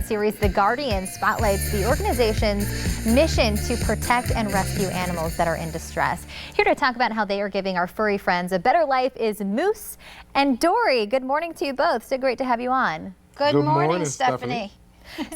Planet series, The Guardian spotlights the organization's mission to protect and rescue animals that are in distress. Here to talk about how they are giving our furry friends a better life is Moose and Dory. Good morning to you both. So great to have you on. Good morning, Stephanie.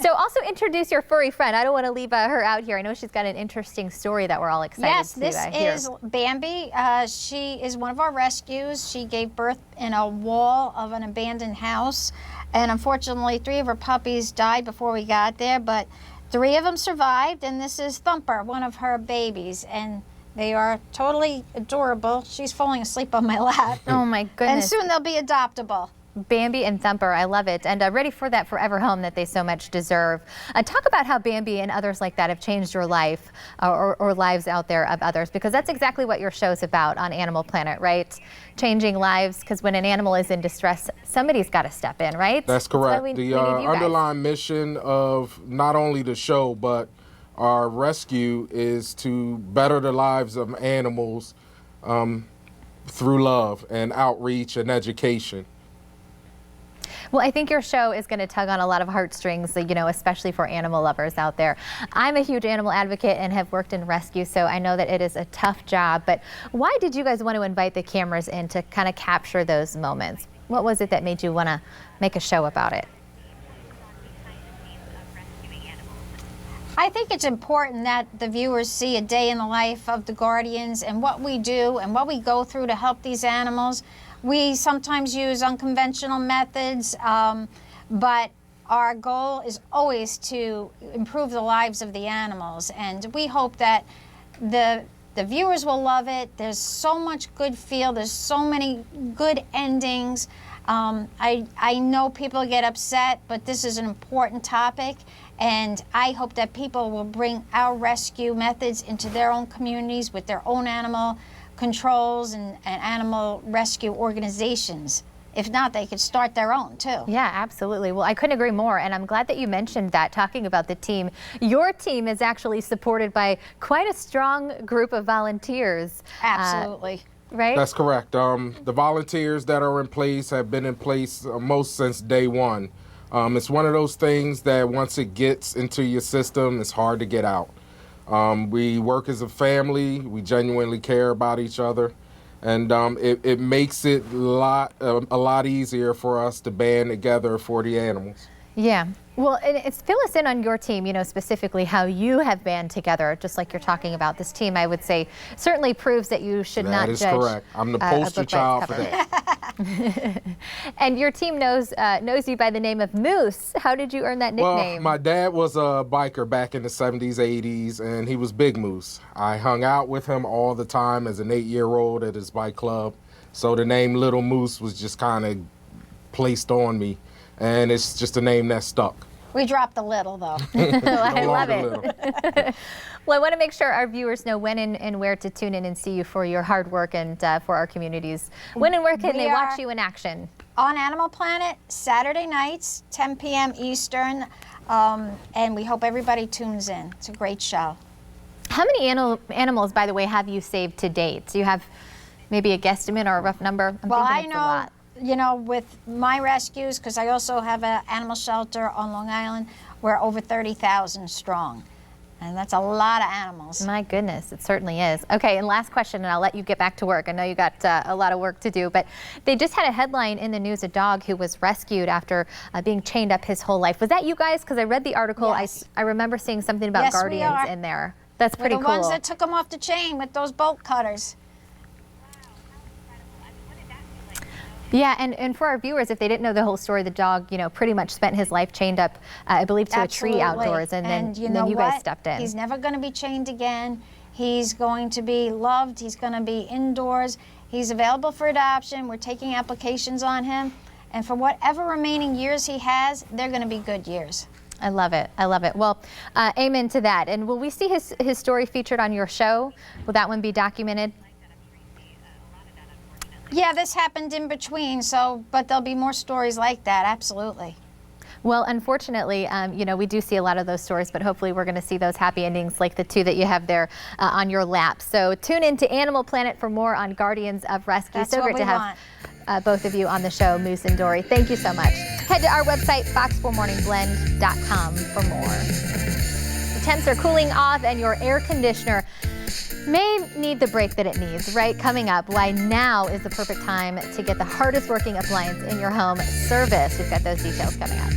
So also introduce your furry friend. I don't want to leave her out here. I know she's got an interesting story that we're all excited to hear. Yes, this is Bambi. She is one of our rescues. She gave birth in a wall of an abandoned house. And unfortunately, 3 of her puppies died before we got there, but 3 of them survived. And this is Thumper, one of her babies. And they are totally adorable. She's falling asleep on my lap. Oh my goodness. And soon they'll be adoptable. Bambi and Thumper, I love it, and ready for that forever home that they so much deserve. Talk about how Bambi and others like that have changed your life or lives out there of others, because that's exactly what your show's about on Animal Planet, right? Changing lives, because when an animal is in distress, somebody's got to step in, right? That's correct. The underlying mission of not only the show, but our rescue is to better the lives of animals through love and outreach and education. Well, I think your show is going to tug on a lot of heartstrings, you know, especially for animal lovers out there. I'm a huge animal advocate and have worked in rescue, so I know that it is a tough job. But why did you guys want to invite the cameras in to kind of capture those moments? What was it that made you want to make a show about it? I think it's important that the viewers see a day in the life of the Guardians and what we do and what we go through to help these animals. We sometimes use unconventional methods, but our goal is always to improve the lives of the animals. And we hope that the viewers will love it. There's so much good feel. There's so many good endings. I know people get upset, but this is an important topic. And I hope that people will bring our rescue methods into their own communities with their own animal controls and animal rescue organizations. If not, they could start their own too. Yeah, absolutely. Well, I couldn't agree more, and I'm glad that you mentioned that, talking about the team. Your team is actually supported by quite a strong group of volunteers. Absolutely. Right? That's correct. The volunteers that are in place have been in place most since day one. It's one of those things that once it gets into your system, it's hard to get out. We work as a family. We genuinely care about each other, and it makes it a lot easier for us to band together for the animals. Yeah. Well, and fill us in on your team, you know, specifically how you have band together, just like you're talking about. This team, I would say, certainly proves that you should not judge. That is correct. I'm the poster child for that. And your team knows you by the name of Moose. How did you earn that nickname? Well, my dad was a biker back in the 70s, 80s, and he was Big Moose. I hung out with him all the time as an 8-year-old at his bike club. So the name Little Moose was just kind of placed on me, and it's just a name that stuck. We dropped the little, though. I love it. Well, I want to make sure our viewers know when and where to tune in and see you for your hard work and for our communities. When and where can they watch you in action? On Animal Planet, Saturday nights, 10 p.m. Eastern, and we hope everybody tunes in. It's a great show. How many animals, by the way, have you saved to date? Do you have maybe a guesstimate or a rough number? Well, I know, you know, with my rescues, because I also have an animal shelter on Long Island, we're over 30,000 strong. And that's a lot of animals. My goodness, it certainly is. Okay, and last question, and I'll let you get back to work. I know you got a lot of work to do, but they just had a headline in the news, a dog who was rescued after being chained up his whole life. Was that you guys? Because I read the article. Yes. I remember seeing something about Guardians in there. That's pretty cool. We're the ones that took them off the chain with those bolt cutters. Yeah, and for our viewers, if they didn't know the whole story, the dog, you know, pretty much spent his life chained up, I believe, to a tree outdoors, and then you guys stepped in. He's never going to be chained again. He's going to be loved. He's going to be indoors. He's available for adoption. We're taking applications on him, and for whatever remaining years he has, they're going to be good years. I love it. I love it. Well, amen to that. And will we see his story featured on your show? Will that one be documented? Yeah, this happened in between, but there'll be more stories like that, absolutely. Well, unfortunately, you know, we do see a lot of those stories, but hopefully we're going to see those happy endings like the 2 that you have there on your lap. So tune in to Animal Planet for more on Guardians of Rescue. That's so what great we to have want. both of you on the show, Moose and Dory. Thank you so much. Head to our website, fox4morningblend.com for more. The temps are cooling off and your air conditioner may need the break that it needs, right? Coming up, why now is the perfect time to get the hardest working appliance in your home serviced. We've got those details coming up.